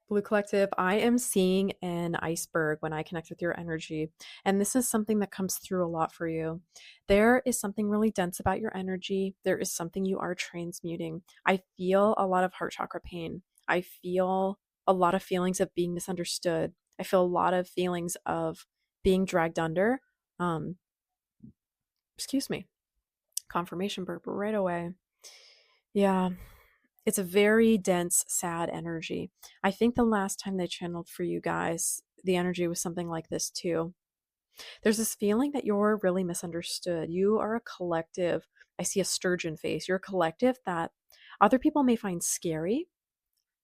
Blue Collective, I am seeing an iceberg when I connect with your energy. And this is something that comes through a lot for you. There is something really dense about your energy. There is something you are transmuting. I feel a lot of heart chakra pain. I feel a lot of feelings of being misunderstood. I feel a lot of feelings of being dragged under. Um, excuse me, confirmation burp right away. Yeah, it's a very dense, sad energy. I think the last time they channeled for you guys, the energy was something like this too. There's this feeling that you're really misunderstood. You are a collective. I see a sturgeon face. You're a collective that other people may find scary.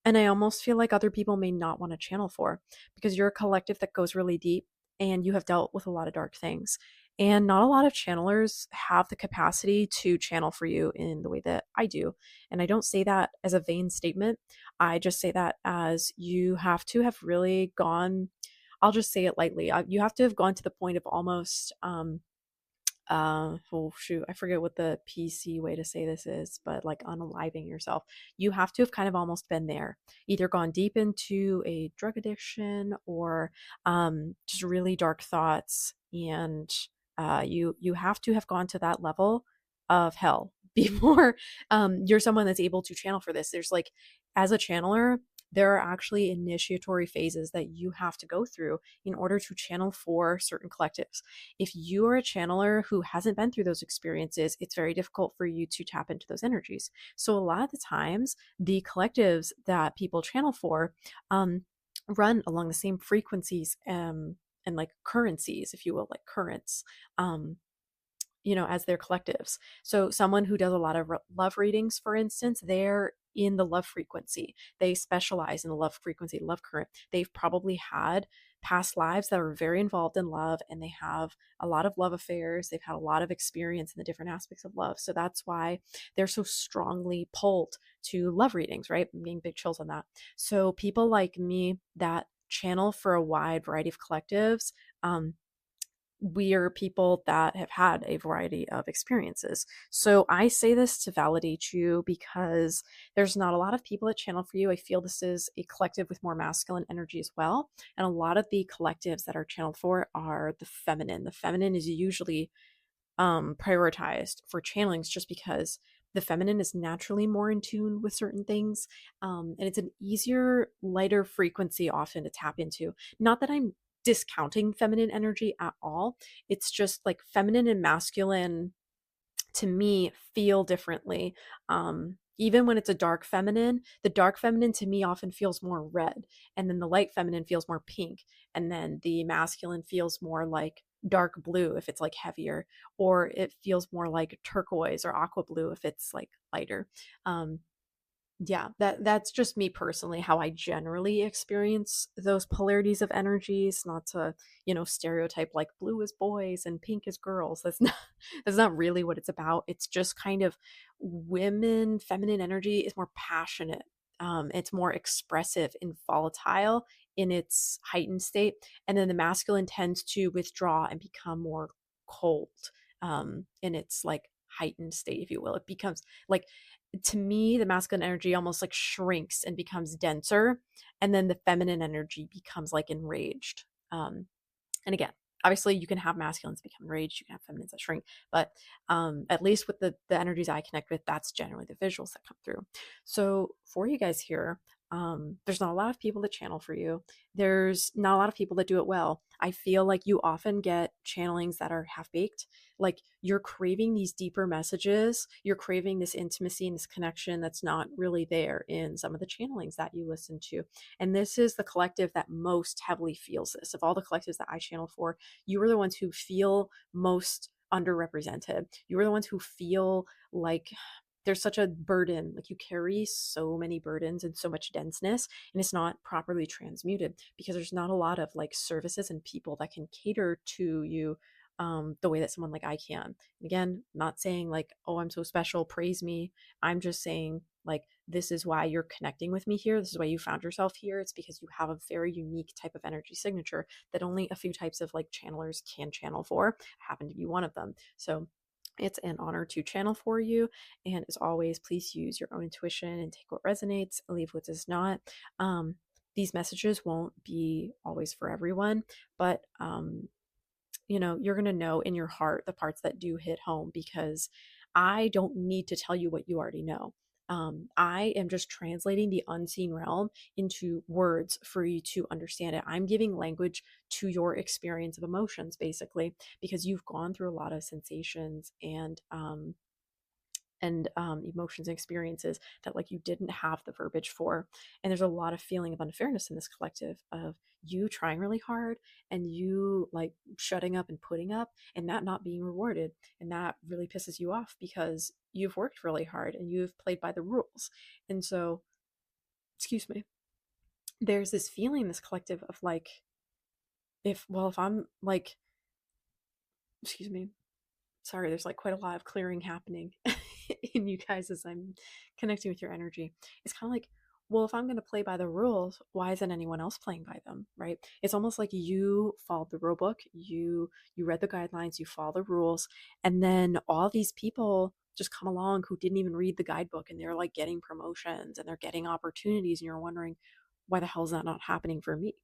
And I almost feel like other people may not want to channel for because you're a collective that goes really deep and you have dealt with a lot of dark things. And not a lot of channelers have the capacity to channel for you in the way that I do. And I don't say that as a vain statement. I just say that as you have to have really gone, I'll just say it lightly. You have to have gone to the point of almost oh shoot, I forget what the PC way to say this is, but like unaliving yourself. You have to have kind of almost been there, either gone deep into a drug addiction or just really dark thoughts, and you have to have gone to that level of hell before you're someone that's able to channel for this. There's like, as a channeler, there are actually initiatory phases that you have to go through in order to channel for certain collectives. If you are a channeler who hasn't been through those experiences, it's very difficult for you to tap into those energies. So, a lot of the times, the collectives that people channel for run along the same frequencies and like currencies, if you will, like currents. As their collectives. So someone who does a lot of love readings, for instance, they're in the love frequency. They specialize in the love frequency, love current. They've probably had past lives that are very involved in love and they have a lot of love affairs. They've had a lot of experience in the different aspects of love. So that's why they're so strongly pulled to love readings, right? I'm getting big chills on that. So people like me that channel for a wide variety of collectives, we are people that have had a variety of experiences. So I say this to validate you because there's not a lot of people that channel for you. I feel this is a collective with more masculine energy as well. And a lot of the collectives that are channeled for are the feminine. The feminine is usually prioritized for channelings just because the feminine is naturally more in tune with certain things. And it's an easier, lighter frequency often to tap into. Not that I'm discounting feminine energy at all. It's just like feminine and masculine to me feel differently. Even when it's a dark feminine, the dark feminine to me often feels more red, and then the light feminine feels more pink, and then the masculine feels more like dark blue if it's like heavier, or it feels more like turquoise or aqua blue if it's like lighter. Um, yeah, that's just me personally how I generally experience those polarities of energies. Not to, stereotype like blue is boys and pink is girls. That's not that's not really what it's about. It's just kind of women, feminine energy is more passionate. It's more expressive and volatile in its heightened state, and then the masculine tends to withdraw and become more cold in its like heightened state, if you will. It becomes like, to me, the masculine energy almost like shrinks and becomes denser, and then the feminine energy becomes like enraged. And again, obviously, you can have masculines become enraged, you can have feminines that shrink, but at least with the energies I connect with, that's generally the visuals that come through. So for you guys here, there's not a lot of people that channel for you. There's not a lot of people that do it well. I feel like you often get channelings that are half baked. Like you're craving these deeper messages, you're craving this intimacy and this connection that's not really there in some of the channelings that you listen to. And this is the collective that most heavily feels this. Of all the collectives that I channel for, you are the ones who feel most underrepresented. You are the ones who feel like there's such a burden. Like you carry so many burdens and so much denseness, and it's not properly transmuted because there's not a lot of like services and people that can cater to you the way that someone like I can. And again, not saying like, oh, I'm so special, praise me. I'm just saying like, this is why you're connecting with me here. This is why you found yourself here. It's because you have a very unique type of energy signature that only a few types of like channelers can channel for. I happen to be one of them. So it's an honor to channel for you. And as always, please use your own intuition and take what resonates, leave what does not. these messages won't be always for everyone, but you're going to know in your heart the parts that do hit home, because I don't need to tell you what you already know. I am just translating the unseen realm into words for you to understand it. I'm giving language to your experience of emotions, basically, because you've gone through a lot of sensations and emotions and experiences that like you didn't have the verbiage for. And there's a lot of feeling of unfairness in this collective of you trying really hard and you like shutting up and putting up and that not being rewarded. And that really pisses you off because you've worked really hard and you've played by the rules. And so, excuse me, there's this feeling in this collective of like, if I'm like, excuse me, sorry, there's like quite a lot of clearing happening in you guys as I'm connecting with your energy. It's kind of like, well, if I'm going to play by the rules, why isn't anyone else playing by them, right? It's almost like you followed the rule book, you read the guidelines, you follow the rules, and then all these people just come along who didn't even read the guidebook and they're like getting promotions and they're getting opportunities and you're wondering why the hell is that not happening for me?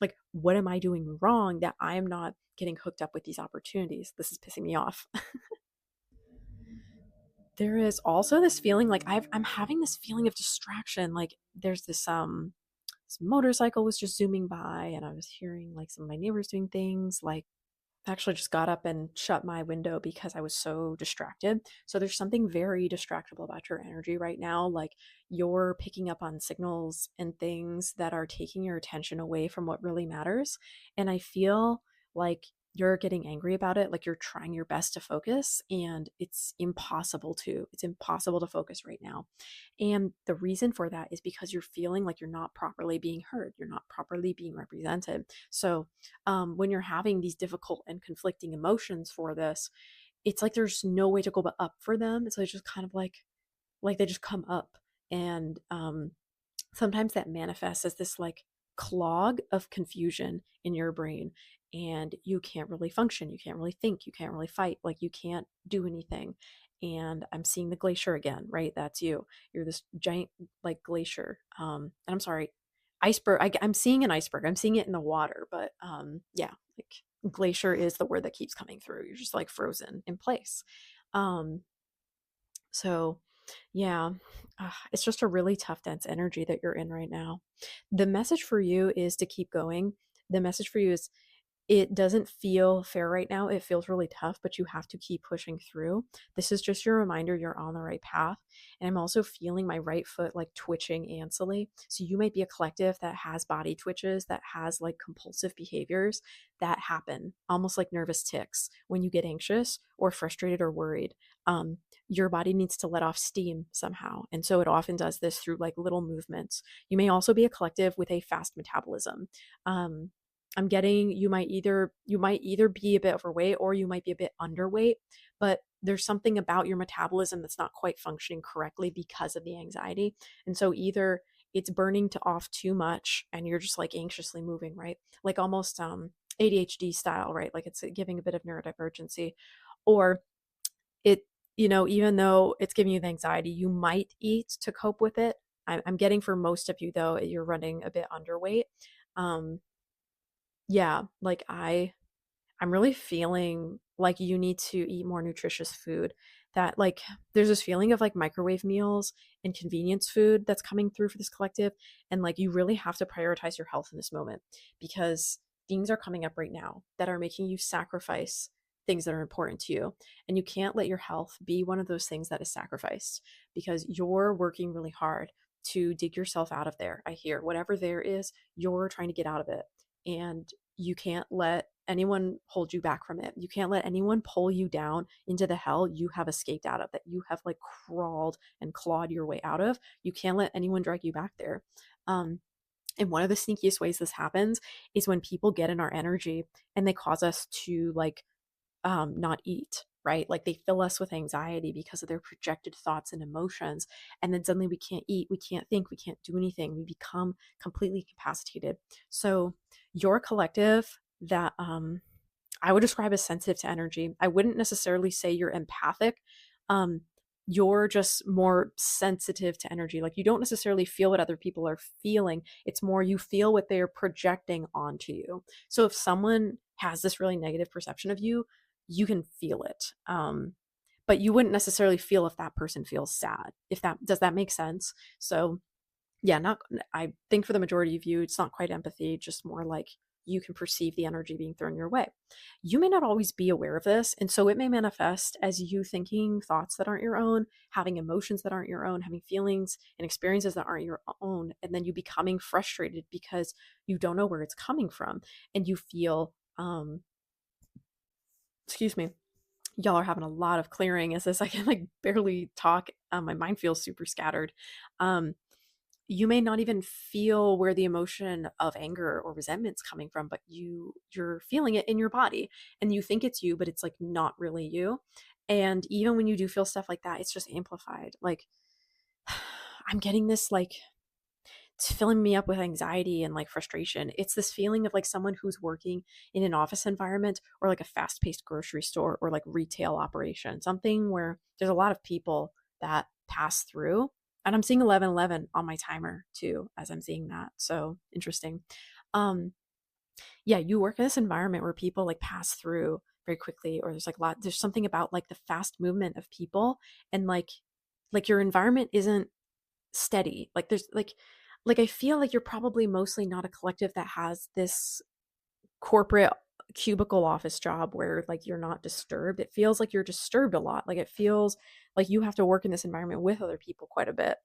Like, what am I doing wrong that I am not getting hooked up with these opportunities? This is pissing me off. There is also this feeling like I'm having this feeling of distraction. Like there's this motorcycle was just zooming by and I was hearing like some of my neighbors doing things. Like I actually just got up and shut my window because I was so distracted. So there's something very distractible about your energy right now. Like you're picking up on signals and things that are taking your attention away from what really matters. And I feel like you're getting angry about it. Like you're trying your best to focus and it's impossible to. It's impossible to focus right now. And the reason for that is because you're feeling like you're not properly being heard. You're not properly being represented. So when you're having these difficult and conflicting emotions for this, it's like there's no way to go but up for them. So it's just kind of like they just come up, and sometimes that manifests as this like clog of confusion in your brain, and you can't really function, you can't really think, you can't really fight, like you can't do anything. And I'm seeing the glacier again, right? That's you. You're this giant like glacier. And I'm sorry, iceberg. I'm seeing an iceberg. I'm seeing it in the water, but yeah, like glacier is the word that keeps coming through. You're just like frozen in place. Um, so yeah, it's just a really tough, dense energy that you're in right now. The message for you is to keep going. The message for you is it doesn't feel fair right now. It feels really tough, but you have to keep pushing through. This is just your reminder you're on the right path. And I'm also feeling my right foot like twitching antsily. So you might be a collective that has body twitches, that has like compulsive behaviors that happen, almost like nervous tics when you get anxious or frustrated or worried. Your body needs to let off steam somehow. And so it often does this through like little movements. You may also be a collective with a fast metabolism. Um, I'm getting you might either be a bit overweight or you might be a bit underweight, but there's something about your metabolism that's not quite functioning correctly because of the anxiety. And so either it's burning to off too much and you're just like anxiously moving, right? Like almost ADHD style, right? Like it's giving a bit of neurodivergency, or it, even though it's giving you the anxiety, you might eat to cope with it. I'm getting for most of you though, you're running a bit underweight. Um, yeah, like I'm really feeling like you need to eat more nutritious food. That like there's this feeling of like microwave meals and convenience food that's coming through for this collective, and like you really have to prioritize your health in this moment because things are coming up right now that are making you sacrifice things that are important to you, and you can't let your health be one of those things that is sacrificed because you're working really hard to dig yourself out of there. I hear whatever there is, you're trying to get out of it, and you can't let anyone hold you back from it. You can't let anyone pull you down into the hell you have escaped out of, that you have like crawled and clawed your way out of. You can't let anyone drag you back there. Um, and one of the sneakiest ways this happens is when people get in our energy and they cause us to like not eat, right? Like they fill us with anxiety because of their projected thoughts and emotions. And then suddenly we can't eat, we can't think, we can't do anything. We become completely incapacitated. So your collective that I would describe as sensitive to energy. I wouldn't necessarily say you're empathic. Um, you're just more sensitive to energy. Like you don't necessarily feel what other people are feeling. It's more you feel what they're projecting onto you. So if someone has this really negative perception of you, you can feel it. But you wouldn't necessarily feel if that person feels sad. If that does that make sense? So yeah, not I think for the majority of you, it's not quite empathy, just more like you can perceive the energy being thrown your way. You may not always be aware of this, and so it may manifest as you thinking thoughts that aren't your own, having emotions that aren't your own, having feelings and experiences that aren't your own, and then you becoming frustrated because you don't know where it's coming from, and you feel excuse me, y'all are having a lot of clearing as this I can like barely talk. My mind feels super scattered. Um, you may not even feel where the emotion of anger or resentment's coming from, but you're feeling it in your body and you think it's you, but it's like not really you. And even when you do feel stuff like that, it's just amplified. Like I'm getting this like it's filling me up with anxiety and like frustration. It's this feeling of like someone who's working in an office environment or like a fast paced grocery store or like retail operation, something where there's a lot of people that pass through. And I'm seeing 11:11 on my timer too as I'm seeing that. So interesting. Um, yeah, you work in this environment where people like pass through very quickly, or there's like a lot, there's something about like the fast movement of people and like your environment isn't steady. Like there's like I feel like you're probably mostly not a collective that has this corporate cubicle office job where like you're not disturbed. It feels like you're disturbed a lot. Like it feels like you have to work in this environment with other people quite a bit.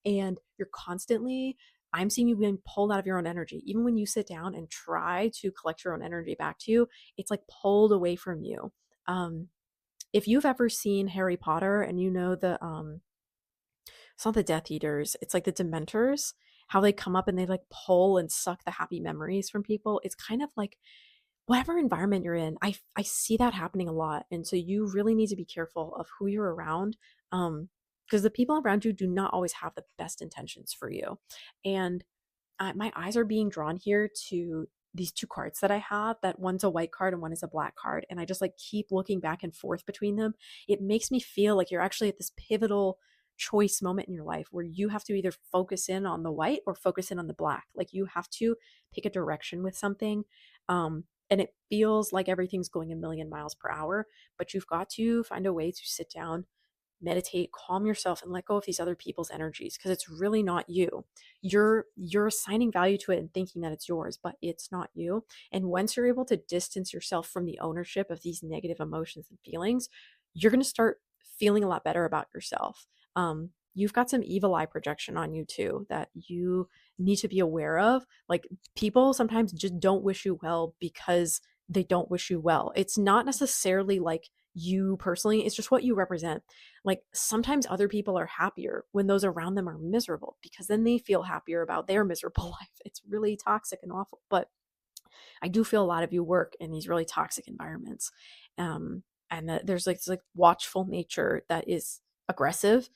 And you're constantly I'm seeing you being pulled out of your own energy. Even when you sit down and try to collect your own energy back to you, it's like pulled away from you. Um if you've ever seen Harry Potter and you know the it's not the Death Eaters, it's like the Dementors, how they come up and they like pull and suck the happy memories from people. It's kind of like whatever environment you're in, I see that happening a lot. And so you really need to be careful of who you're around. Because the people around you do not always have the best intentions for you. And my eyes are being drawn here to these two cards that I have, that one's a white card and one is a black card. And I just like keep looking back and forth between them. It makes me feel like you're actually at this pivotal choice moment in your life where you have to either focus in on the white or focus in on the black. Like you have to pick a direction with something. And it feels like everything's going a million miles per hour, but you've got to find a way to sit down, meditate, calm yourself and let go of these other people's energies because it's really not you. You're assigning value to it and thinking that it's yours, but it's not you. And once you're able to distance yourself from the ownership of these negative emotions and feelings, you're going to start feeling a lot better about yourself. You've got some evil eye projection on you too that you need to be aware of. Like people sometimes just don't wish you well because they don't wish you well. It's not necessarily like you personally, it's just what you represent. Like sometimes other people are happier when those around them are miserable because then they feel happier about their miserable life. It's really toxic and awful. But I do feel a lot of you work in these really toxic environments. And that there's like this like watchful nature that is aggressive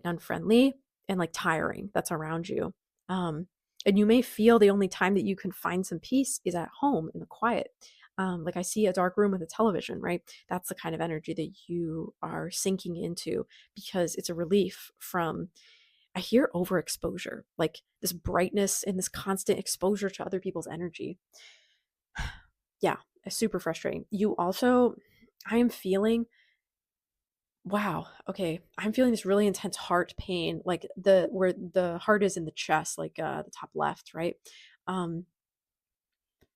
and unfriendly and like tiring that's around you. Um, and you may feel the only time that you can find some peace is at home in the quiet. Like I see a dark room with a television, right? That's the kind of energy that you are sinking into because it's a relief from, I hear overexposure, like this brightness and this constant exposure to other people's energy. Yeah, super frustrating. You also, I am feeling, wow, okay, I'm feeling this really intense heart pain, like the where the heart is in the chest, like the top left, right? Um,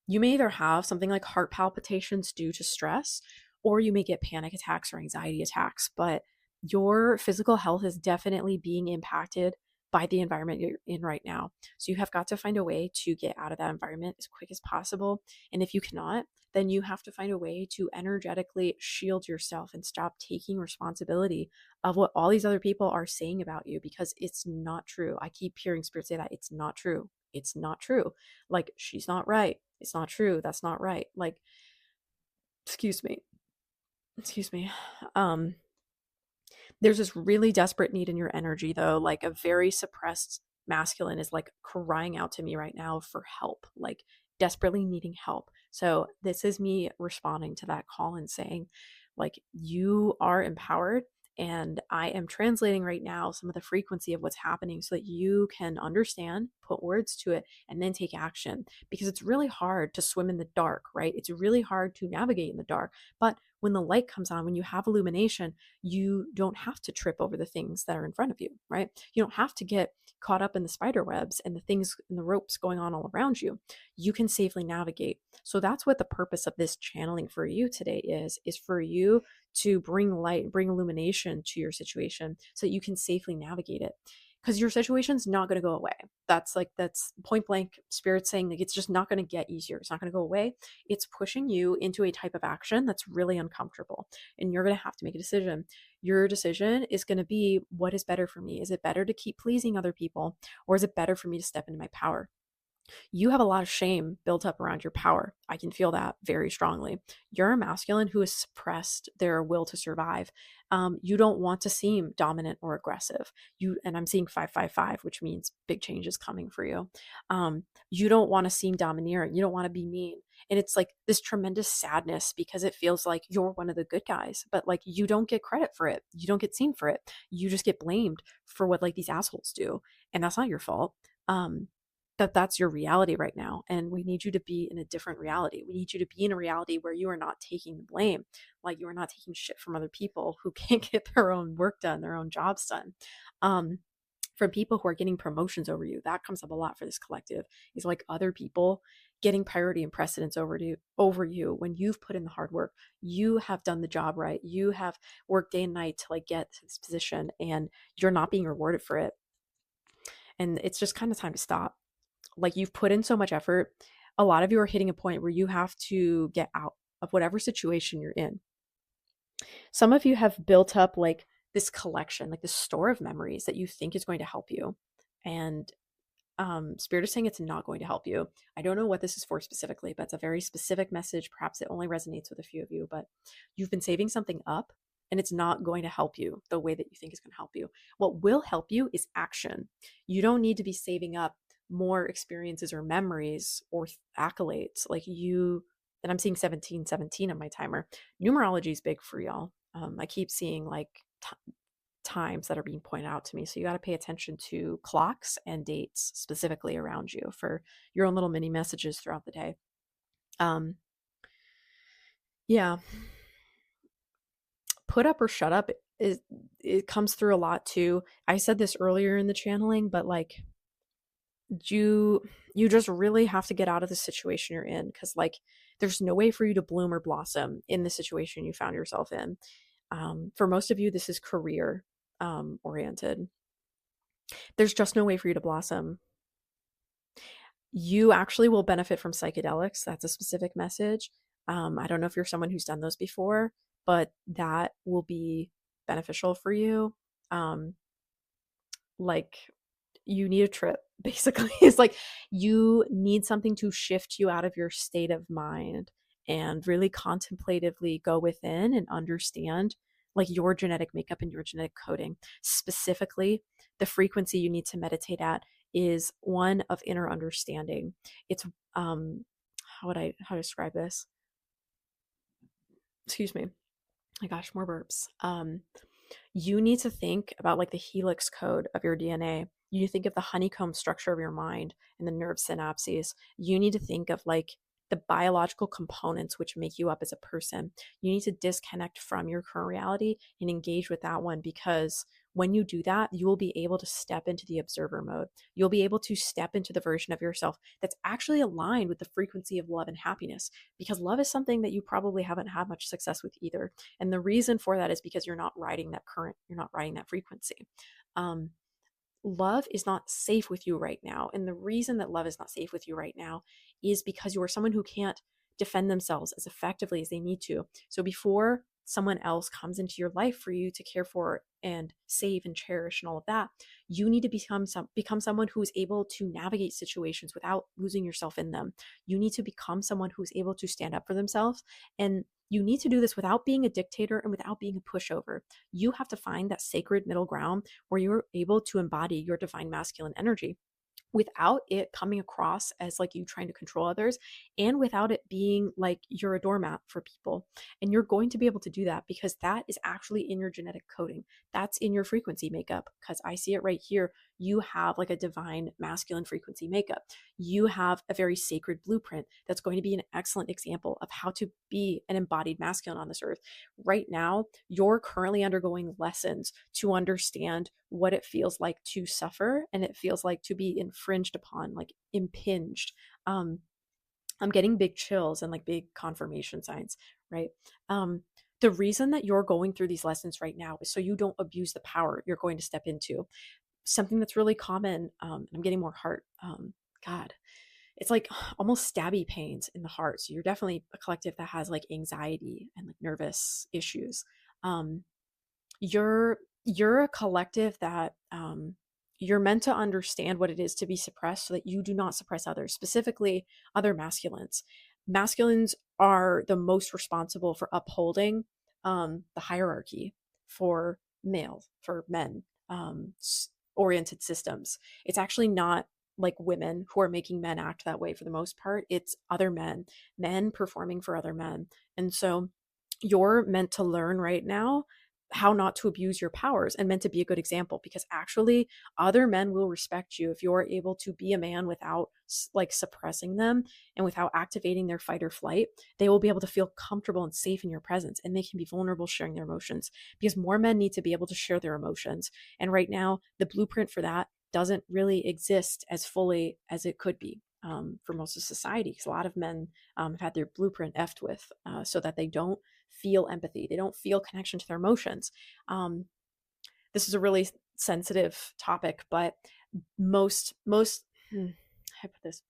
you may either have something like heart palpitations due to stress, or you may get panic attacks or anxiety attacks, but your physical health is definitely being impacted by the environment you're in right now. So you have got to find a way to get out of that environment as quick as possible. And if you cannot, then you have to find a way to energetically shield yourself and stop taking responsibility of what all these other people are saying about you because it's not true. I keep hearing spirits say that it's not true. It's not true. Like, she's not right. It's not true. That's not right. Like, excuse me. Excuse me. Um, there's this really desperate need in your energy, though. Like, a very suppressed masculine is like crying out to me right now for help, like, desperately needing help. So, this is me responding to that call and saying, like, you are empowered and I am translating right now some of the frequency of what's happening so that you can understand, put words to it, and then take action. Because it's really hard to swim in the dark, right? It's really hard to navigate in the dark. But when the light comes on, when you have illumination, you don't have to trip over the things that are in front of you, right? You don't have to get caught up in the spider webs and the things and the ropes going on all around you. You can safely navigate. So that's what the purpose of this channeling for you today is for you to bring light, bring illumination to your situation so that you can safely navigate it. Because your situation's not going to go away. That's point blank spirit saying like it's just not going to get easier. It's not going to go away. It's pushing you into a type of action that's really uncomfortable. And you're going to have to make a decision. Your decision is going to be, what is better for me? Is it better to keep pleasing other people, or is it better for me to step into my power? You have a lot of shame built up around your power. I can feel that very strongly. You're a masculine who has suppressed their will to survive. You don't want to seem dominant or aggressive. And I'm seeing 555, which means big change is coming for you. You don't want to seem domineering. You don't want to be mean. And it's like this tremendous sadness because it feels like you're one of the good guys, but like you don't get credit for it. You don't get seen for it. You just get blamed for what like these assholes do. And that's not your fault. Um, that's your reality right now, and we need you to be in a different reality. We need you to be in a reality where you are not taking the blame, like you are not taking shit from other people who can't get their own work done, their own jobs done. From people who are getting promotions over you, that comes up a lot for this collective, is like other people getting priority and precedence over you when you've put in the hard work. You have done the job right. You have worked day and night to like get to this position, and you're not being rewarded for it. And it's just kind of time to stop. Like you've put in so much effort. A lot of you are hitting a point where you have to get out of whatever situation you're in. Some of you have built up like this collection, like this store of memories that you think is going to help you. And Spirit is saying it's not going to help you. I don't know what this is for specifically, but it's a very specific message. Perhaps it only resonates with a few of you, but you've been saving something up and it's not going to help you the way that you think is going to help you. What will help you is action. You don't need to be saving up more experiences or memories or accolades like you. And I'm seeing 1717 on my timer. Numerology is big for y'all. I keep seeing like times that are being pointed out to me. So you got to pay attention to clocks and dates specifically around you for your own little mini messages throughout the day. Yeah. Put up or shut up is, it comes through a lot too. I said this earlier in the channeling, but like you just really have to get out of the situation you're in, because like there's no way for you to bloom or blossom in the situation you found yourself in. For most of you, this is career oriented. There's just no way for you to blossom. You actually will benefit from psychedelics. That's a specific message. I don't know if you're someone who's done those before, but that will be beneficial for you. Like you need a trip, basically. It's like you need something to shift you out of your state of mind and really contemplatively go within and understand like your genetic makeup and your genetic coding. Specifically, the frequency you need to meditate at is one of inner understanding. It's how to describe this? Excuse me. My gosh, more burps. You need to think about like the helix code of your DNA. You need to think of the honeycomb structure of your mind and the nerve synapses. You need to think of like the biological components which make you up as a person. You need to disconnect from your current reality and engage with that one, because when you do that, you will be able to step into the observer mode. You'll be able to step into the version of yourself that's actually aligned with the frequency of love and happiness, because love is something that you probably haven't had much success with either. And the reason for that is because you're not riding that current, you're not riding that frequency. Love is not safe with you right now. And the reason that love is not safe with you right now is because you are someone who can't defend themselves as effectively as they need to. So before someone else comes into your life for you to care for and save and cherish and all of that, you need to become someone who is able to navigate situations without losing yourself in them. You need to become someone who is able to stand up for themselves, and you need to do this without being a dictator and without being a pushover. You have to find that sacred middle ground where you're able to embody your divine masculine energy. without it coming across as like you trying to control others, and without it being like you're a doormat for people. And you're going to be able to do that because that is actually in your genetic coding. That's in your frequency makeup, because I see it right here. You have like a divine masculine frequency makeup. You have a very sacred blueprint that's going to be an excellent example of how to be an embodied masculine on this earth. Right now, you're currently undergoing lessons to understand what it feels like to suffer, and it feels like to be infringed upon, like impinged. Um, I'm getting big chills and like big confirmation signs, right? Um, the reason that you're going through these lessons right now is so you don't abuse the power you're going to step into. Something that's really common, I'm getting more heart, God, it's like almost stabby pains in the heart. So you're definitely a collective that has like anxiety and like nervous issues. Um, you're a collective that you're meant to understand what it is to be suppressed so that you do not suppress others, specifically other masculines. Masculines are the most responsible for upholding the hierarchy for males, for men, oriented systems. It's actually not like women who are making men act that way for the most part. It's other men, men performing for other men. And so you're meant to learn right now how not to abuse your powers, and meant to be a good example, because actually other men will respect you if you're able to be a man without like suppressing them and without activating their fight or flight. They will be able to feel comfortable and safe in your presence, and they can be vulnerable sharing their emotions, because more men need to be able to share their emotions. And right now the blueprint for that doesn't really exist as fully as it could be, for most of society, because a lot of men have had their blueprint effed with, so that they don't feel empathy, they don't feel connection to their emotions. Um, this is a really sensitive topic, but I put this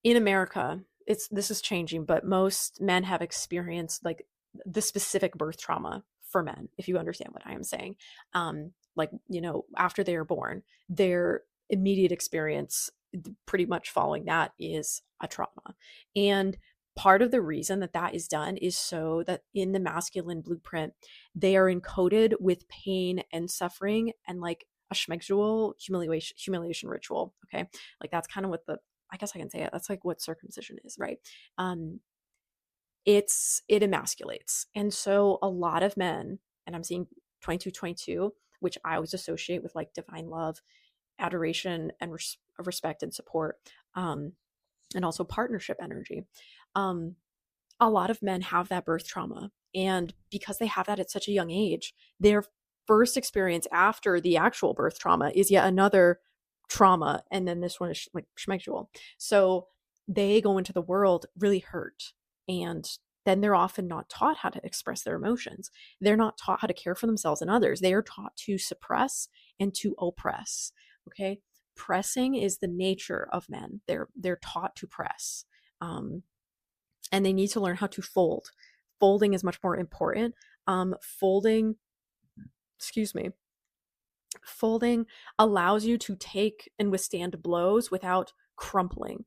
in America. This is changing, but most men have experienced like the specific birth trauma for men, if you understand what I am saying. Like, after they are born, their immediate experience, pretty much following that, is a trauma. And part of the reason that that is done is so that in the masculine blueprint, they are encoded with pain and suffering and like a schmexual humiliation ritual. Okay. Like that's kind of what I guess I can say it. That's like what circumcision is, right? Um, it emasculates. And so a lot of men, and I'm seeing 2222, which I always associate with like divine love, adoration, and respect and support, and also partnership energy. Um, a lot of men have that birth trauma. And because they have that at such a young age, their first experience after the actual birth trauma is yet another trauma. And then this one is like schmexual. So they go into the world really hurt. And then they're often not taught how to express their emotions. They're not taught how to care for themselves and others. They are taught to suppress and to oppress. Okay. Pressing is the nature of men. They're taught to press. And they need to learn how to fold. Folding is much more important. Folding, excuse me, folding allows you to take and withstand blows without crumpling.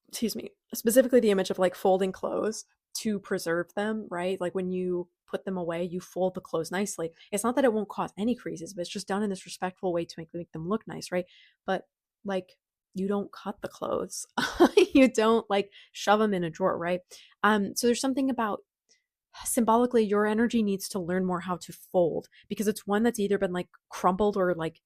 Excuse me, specifically the image of like folding clothes to preserve them, right? Like when you put them away, you fold the clothes nicely. It's not that it won't cause any creases, but it's just done in this respectful way to make them look nice, right? But like, you don't cut the clothes. You don't like shove them in a drawer, right? So there's something about symbolically your energy needs to learn more how to fold, because it's one that's either been like crumpled or like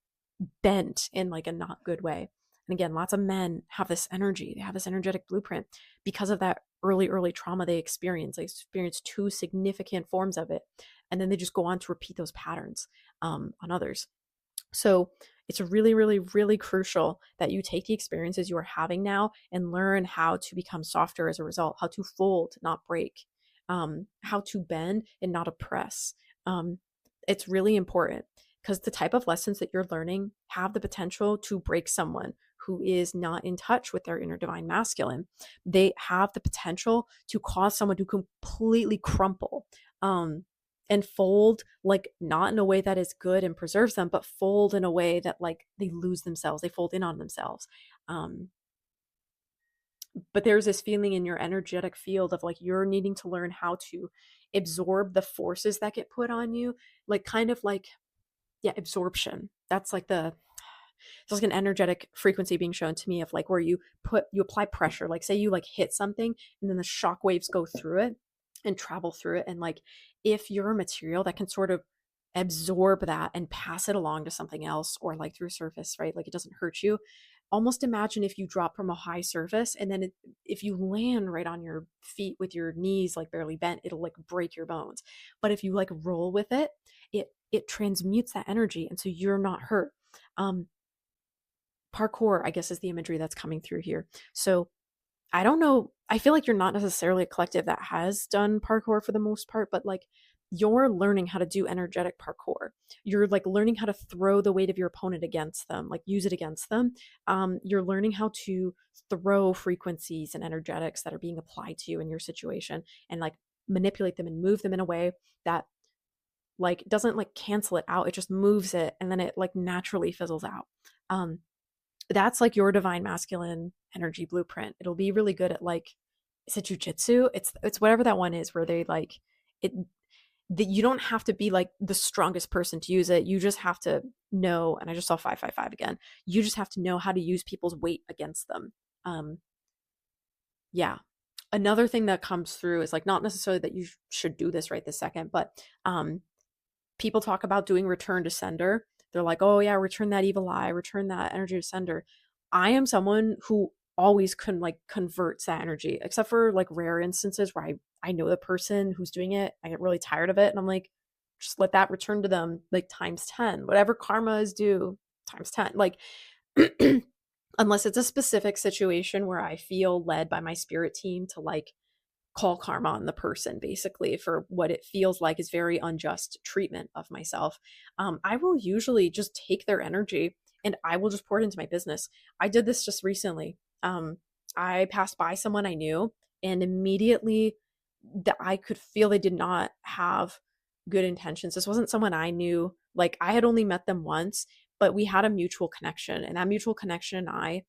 bent in like a not good way. And again, lots of men have this energy, they have this energetic blueprint because of that early trauma they experience. They experience two significant forms of it, and then they just go on to repeat those patterns on others. So it's really, really, really crucial that you take the experiences you are having now and learn how to become softer as a result, how to fold, not break, how to bend and not oppress. It's really important, because the type of lessons that you're learning have the potential to break someone who is not in touch with their inner divine masculine. They have the potential to cause someone to completely crumple. And fold, like not in a way that is good and preserves them, but fold in a way that like they lose themselves, they fold in on themselves. But there's this feeling in your energetic field of like you're needing to learn how to absorb the forces that get put on you, like kind of like, yeah, absorption. That's like There's like an energetic frequency being shown to me of like where you apply pressure, like say you like hit something and then the shock waves go through it and travel through it. And like if you're a material that can sort of absorb that and pass it along to something else or like through surface, right? Like it doesn't hurt you. Almost imagine if you drop from a high surface and then if you land right on your feet with your knees like barely bent, it'll like break your bones. But if you like roll with it, it transmutes that energy and so you're not hurt. Um, Parkour, I guess, is the imagery that's coming through here. So I don't know. I feel like you're not necessarily a collective that has done parkour for the most part, but like you're learning how to do energetic parkour. You're like learning how to throw the weight of your opponent against them, like use it against them. You're learning how to throw frequencies and energetics that are being applied to you in your situation and like manipulate them and move them in a way that like doesn't like cancel it out. It just moves it and then it like naturally fizzles out. Um, that's like your divine masculine energy blueprint. It'll be really good at like, is it jujitsu? It's whatever that one is where they like it that you don't have to be like the strongest person to use it. You just have to know, and I just saw 555 again. You just have to know how to use people's weight against them. Um, yeah. Another thing that comes through is like not necessarily that you should do this right this second, but people talk about doing return to sender. They're like, oh yeah, return that evil eye, return that energy to sender. I am someone who always can like converts that energy, except for like rare instances where I know the person who's doing it. I get really tired of it. And I'm like, just let that return to them like times 10, whatever karma is due times 10. Like, unless it's a specific situation where I feel led by my spirit team to like call karma on the person basically for what it feels like is very unjust treatment of myself. I will usually just take their energy and I will just pour it into my business. I did this just recently. I passed by someone I knew and immediately that I could feel they did not have good intentions. This wasn't someone I knew. Like I had only met them once, but we had a mutual connection and that mutual connection and I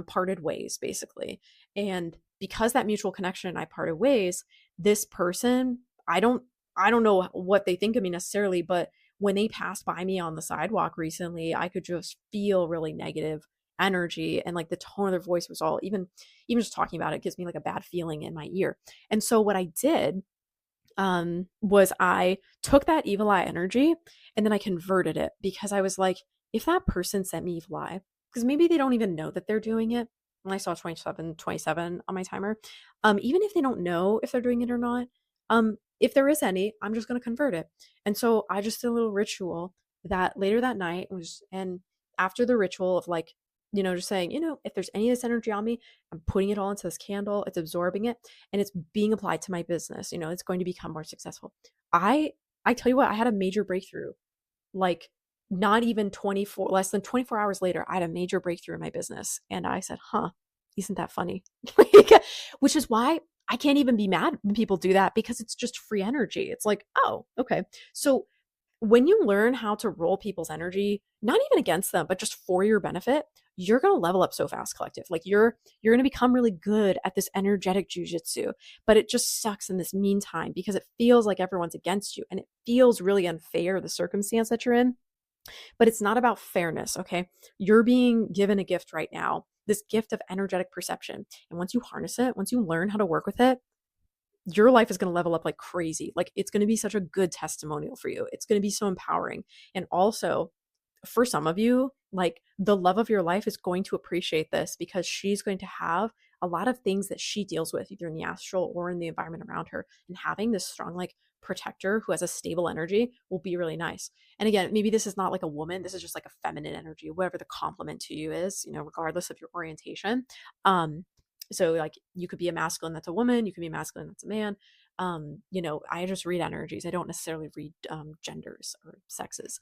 parted ways basically. And because that mutual connection and I parted ways, this person, I don't know what they think of me necessarily, but when they passed by me on the sidewalk recently, I could just feel really negative energy and like the tone of their voice was all even just talking about it gives me like a bad feeling in my ear. And so what I did was I took that evil eye energy and then I converted it because I was like, if that person sent me evil eye, because maybe they don't even know that they're doing it. And I saw 27 on my timer. Even if they don't know if they're doing it or not, if there is any, I'm just going to convert it. And so I just did a little ritual that later that night was, and after the ritual of like, just saying, if there's any of this energy on me, I'm putting it all into this candle, it's absorbing it, and it's being applied to my business. It's going to become more successful. I tell you what, I had a major breakthrough. Like not even less than 24 hours later, I had a major breakthrough in my business. And I said, huh, isn't that funny? Which is why I can't even be mad when people do that because it's just free energy. It's like, oh, okay. So when you learn how to roll people's energy, not even against them, but just for your benefit, you're going to level up so fast, collective. Like you're going to become really good at this energetic jujitsu, but it just sucks in this meantime because it feels like everyone's against you and it feels really unfair, the circumstance that you're in. But it's not about fairness, okay? You're being given a gift right now, this gift of energetic perception. And once you harness it, once you learn how to work with it, your life is going to level up like crazy. Like it's going to be such a good testimonial for you. It's going to be so empowering. And also, for some of you, like the love of your life is going to appreciate this because she's going to have a lot of things that she deals with either in the astral or in the environment around her. And having this strong, like protector who has a stable energy will be really nice. And again, maybe this is not like a woman, this is just like a feminine energy, whatever the complement to you is, regardless of your orientation. So like you could be a masculine that's a woman, you could be a masculine that's a man. I just read energies. I don't necessarily read genders or sexes.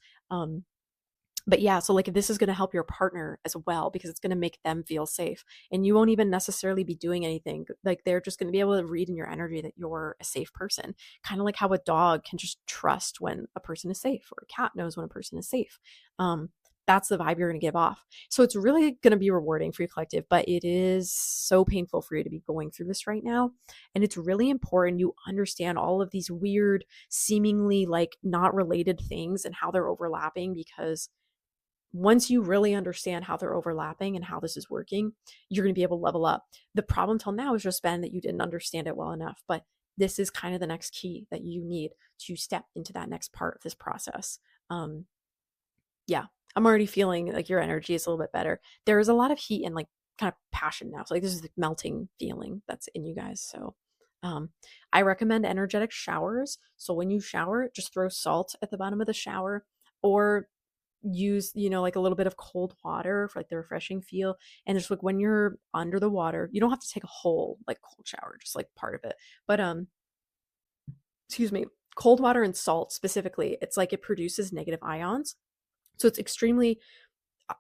But yeah, so like this is going to help your partner as well because it's going to make them feel safe and you won't even necessarily be doing anything. Like they're just going to be able to read in your energy that you're a safe person, kind of like how a dog can just trust when a person is safe or a cat knows when a person is safe. That's the vibe you're going to give off. So it's really going to be rewarding for your collective, but it is so painful for you to be going through this right now. And it's really important you understand all of these weird, seemingly like not related things and how they're overlapping because once you really understand how they're overlapping and how this is working, you're going to be able to level up. The problem till now has just been that you didn't understand it well enough, but this is kind of the next key that you need to step into that next part of this process. Um, yeah, I'm already feeling like your energy is a little bit better. There is a lot of heat and like kind of passion now. So like this is the melting feeling that's in you guys. So um I recommend energetic showers. So when you shower, just throw salt at the bottom of the shower or use, like a little bit of cold water for like the refreshing feel. And just like when you're under the water, you don't have to take a whole like cold shower, just like part of it. But excuse me, cold water and salt specifically, it's like it produces negative ions. So it's extremely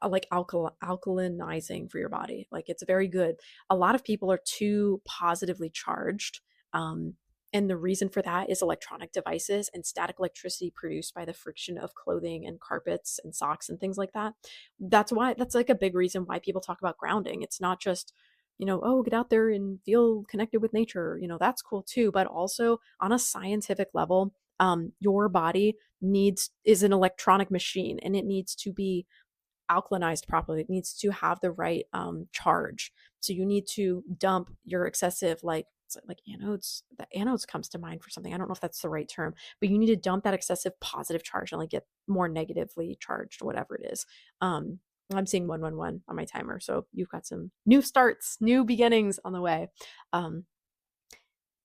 like alkalinizing for your body. Like it's very good. A lot of people are too positively charged. Um, and the reason for that is electronic devices and static electricity produced by the friction of clothing and carpets and socks and things like that. That's like a big reason why people talk about grounding. It's not just, oh, get out there and feel connected with nature. That's cool too. But also on a scientific level, your body is an electronic machine and it needs to be alkalinized properly. It needs to have the right charge. So you need to dump your excessive like anodes. The anodes comes to mind for something. I don't know if that's the right term, but you need to dump that excessive positive charge and like get more negatively charged, whatever it is. I'm seeing 111 on my timer, so you've got some new starts, new beginnings on the way. Um,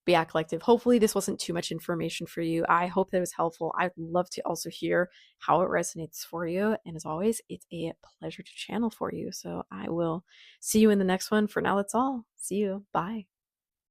but yeah, collective. Hopefully, this wasn't too much information for you. I hope that it was helpful. I'd love to also hear how it resonates for you. And as always, it's a pleasure to channel for you. So I will see you in the next one. For now, that's all. See you. Bye.